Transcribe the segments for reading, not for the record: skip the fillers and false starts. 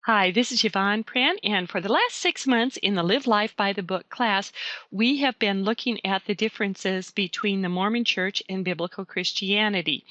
Hi, this is Yvonne Pran, and for the last 6 months in the Live Life by the Book class, we have been looking at the differences between the Mormon Church and biblical Christianity.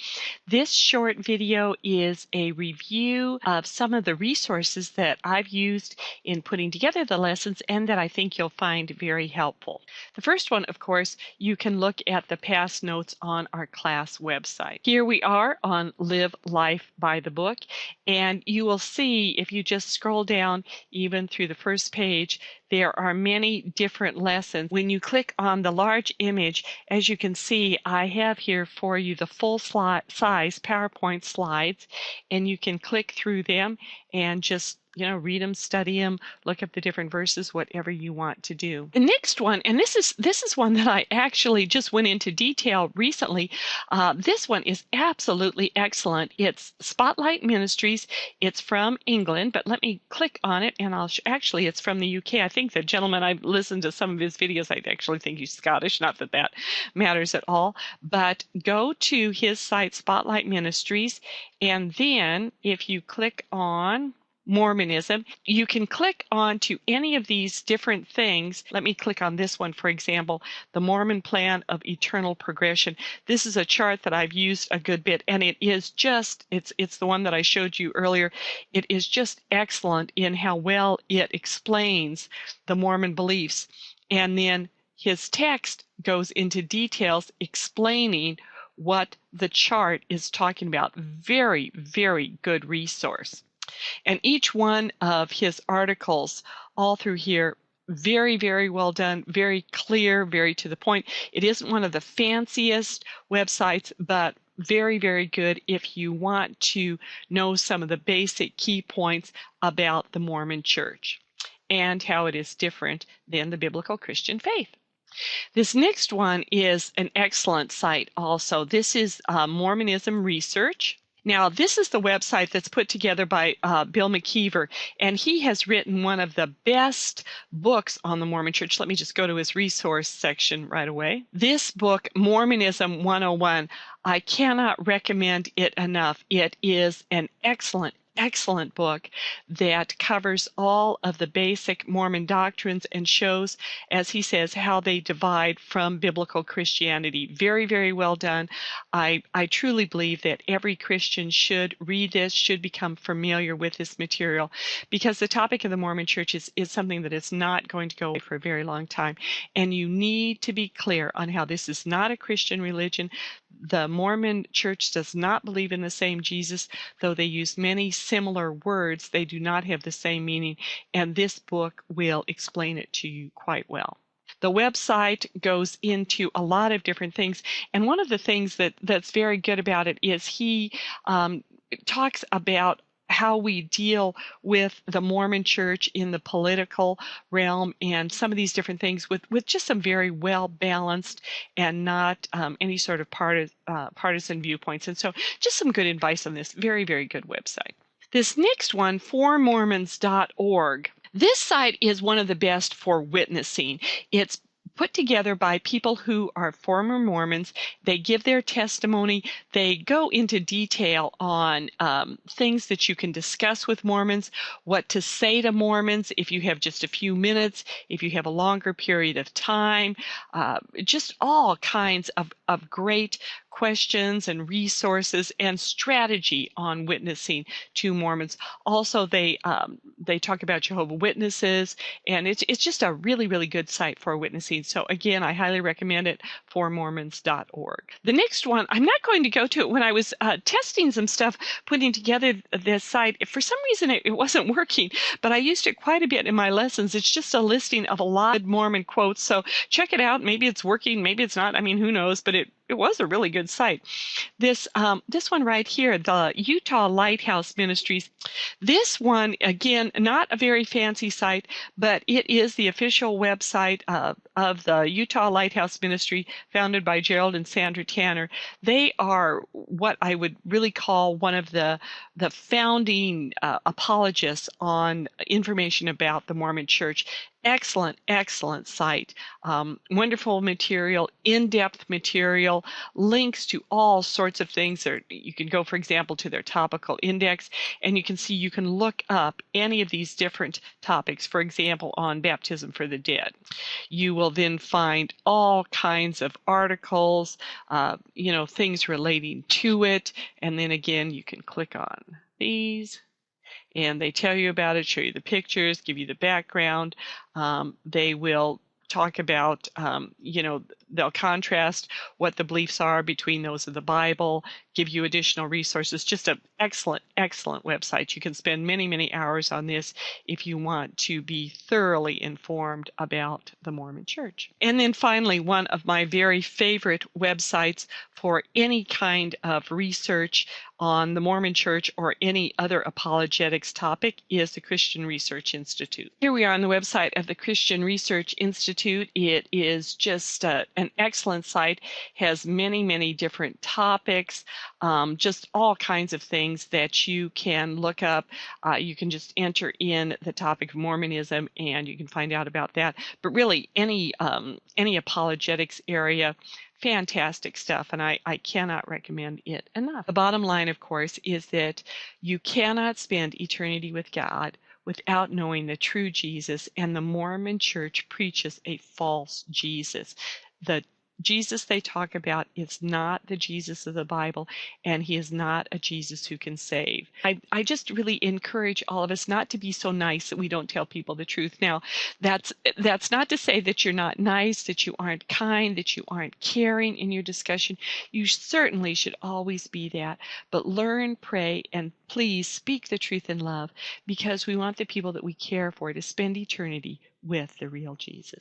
This short video is a review of some of the resources that I've used in putting together the lessons and that I think you'll find very helpful. The first one, of course, you can look at the past notes on our class website. Here we are on Live Life by the Book, and you will see if you just scroll down even through the first page, there are many different lessons. When you click on the large image, as you can see, I have here for you the full size PowerPoint slides, and you can click through them and just read them, study them, look up the different verses, whatever you want to do. The next one, and this is one that I actually just went into detail recently. This one is absolutely excellent. It's Spotlight Ministries. It's from England, but let me click on it, and actually it's from the UK. I think the gentleman, I've listened to some of his videos, I actually think he's Scottish. Not that that matters at all, but go to his site, Spotlight Ministries, and then if you click on Mormonism, you can click on to any of these different things. Let me click on this one, for example, the Mormon Plan of Eternal Progression. This is a chart that I've used a good bit, and it is just, it's the one that I showed you earlier. It is just excellent in how well it explains the Mormon beliefs. And then his text goes into details explaining what the chart is talking about. Very, very good resource. And each one of his articles all through here, very, very well done, very clear, very to the point. It isn't one of the fanciest websites, but very, very good if you want to know some of the basic key points about the Mormon Church and how it is different than the biblical Christian faith. This next one is an excellent site also. This is Mormonism Research. Now, this is the website that's put together by Bill McKeever, and he has written one of the best books on the Mormon Church. Let me just go to his resource section right away. This book, Mormonism 101, I cannot recommend it enough. It is an excellent book that covers all of the basic Mormon doctrines and shows, as he says, how they divide from biblical Christianity. Very, very well done. I truly believe that every Christian should read this, should become familiar with this material, because the topic of the Mormon Church is something that is not going to go away for a very long time. And you need to be clear on how this is not a Christian religion. The Mormon Church does not believe in the same Jesus, though they use many similar words. They do not have the same meaning, and this book will explain it to you quite well. The website goes into a lot of different things, and one of the things that's very good about it is he talks about how we deal with the Mormon Church in the political realm and some of these different things with just some very well balanced and not any sort of partisan viewpoints. And so just some good advice on this. Very, very good website. This next one, formormons.org. This site is one of the best for witnessing. It's put together by people who are former Mormons. They give their testimony. They go into detail on things that you can discuss with Mormons, what to say to Mormons if you have just a few minutes, if you have a longer period of time, just all kinds of great questions and resources and strategy on witnessing to Mormons. Also, they talk about Jehovah's Witnesses, and it's just a really, really good site for witnessing. So again, I highly recommend it, formormons.org. The next one, I'm not going to go to it. When I was testing some stuff, putting together this site, for some reason it wasn't working, but I used it quite a bit in my lessons. It's just a listing of a lot of Mormon quotes, so check it out. Maybe it's working, maybe it's not. I mean, who knows, but it was a really good site. This one right here, the Utah Lighthouse Ministries. This one, again, not a very fancy site, but it is the official website of the Utah Lighthouse Ministry, founded by Gerald and Sandra Tanner. They are what I would really call one of the the founding apologists on information about the Mormon Church. Excellent, excellent site. Wonderful material, in-depth material, links to all sorts of things. You can go, for example, to their topical index, and you can see you can look up any of these different topics, for example, on baptism for the dead. You will then find all kinds of articles, things relating to it, and then again, you can click on these and they tell you about it, show you the pictures, give you the background. They will talk about, they'll contrast what the beliefs are between those of the Bible, give you additional resources. Just an excellent, excellent website. You can spend many, many hours on this if you want to be thoroughly informed about the Mormon Church. And then finally, one of my very favorite websites for any kind of research on the Mormon Church or any other apologetics topic is the Christian Research Institute. Here we are on the website of the Christian Research Institute. It is just an excellent site, has many, many different topics, just all kinds of things that you can look up. You can just enter in the topic of Mormonism and you can find out about that. But really, any apologetics area, fantastic stuff, and I cannot recommend it enough. The bottom line, of course, is that you cannot spend eternity with God without knowing the true Jesus, and the Mormon Church preaches a false Jesus. The Jesus they talk about is not the Jesus of the Bible, and he is not a Jesus who can save. I just really encourage all of us not to be so nice that we don't tell people the truth. Now, that's not to say that you're not nice, that you aren't kind, that you aren't caring in your discussion. You certainly should always be that. But learn, pray, and please speak the truth in love, because we want the people that we care for to spend eternity with the real Jesus.